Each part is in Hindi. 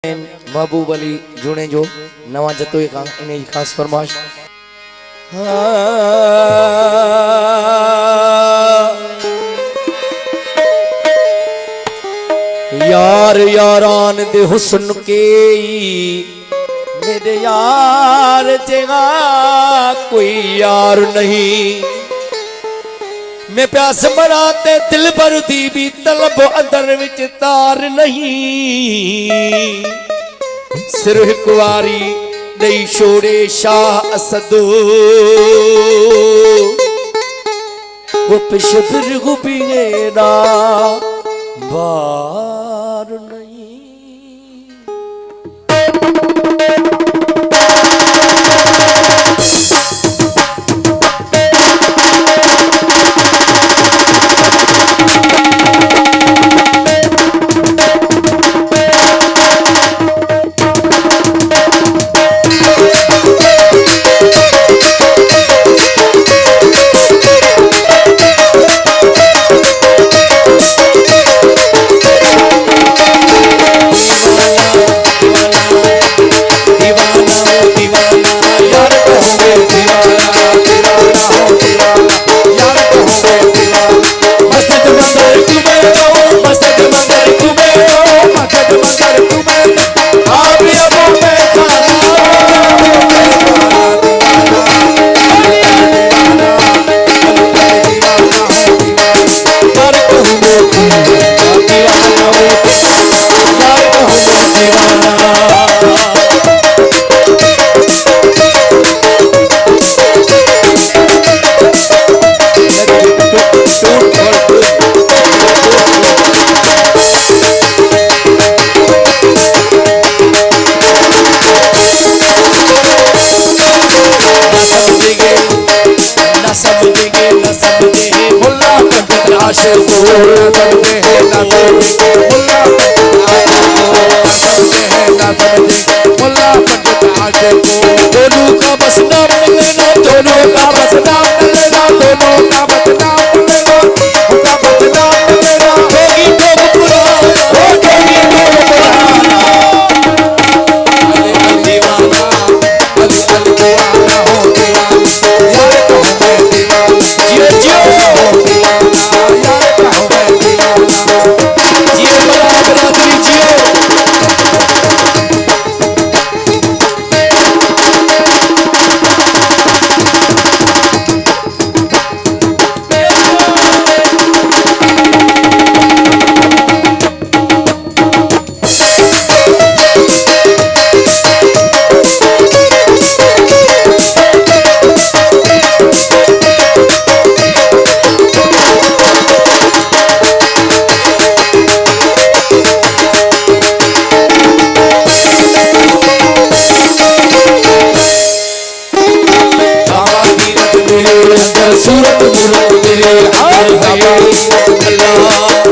महबूब अली जुने जो नवा जतो इन खास फरमाश यार यारान दे हुस्न के मेरे यार जगा कोई यार नहीं। मैं प्यास मराते दिल भर दी भी तलब अंदर विच तार नहीं। सिर कुआरी नहीं छोड़े शाह असद वो पिछ फिर गुपिए ना बार नहीं। दोनों का बस नाम लेना, दोनों का बस नाम लेना, दोनों का बस नाम लेना, उनका बस नाम लेना। होगी तो पुराना, होगी तो पुराना। अल दीवाना, अल दीवाना हो दीवाना, यार तो है दीवाना। जियो जियो हो दीवाना, यार तो है दीवाना। जियो बड़ा बरादरी जियो। सूरत मूरत मेरे अंदर काबा अल्लाह,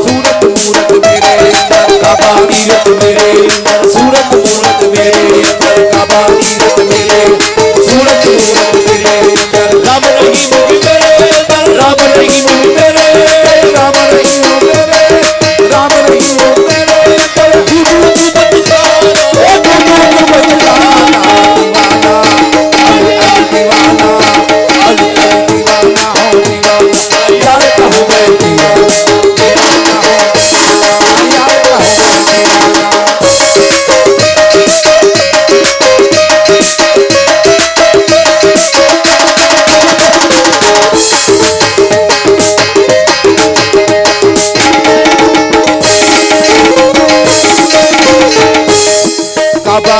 सूरत मूरत मेरे अंदर काबा कीरत मेरे अंदर, सूरत मूरत मेरे अंदर काबा कीरत मेरे, सूरत मूरत मेरे अंदर। राम रहीम मेरे अंदर, राम रहीम मेरे, राम रहीम मेरे, राम रहीम मेरे अंदर। गुरु की बदलाना, ओ गुरु की बदलाना, दीवाना दीवाना काबा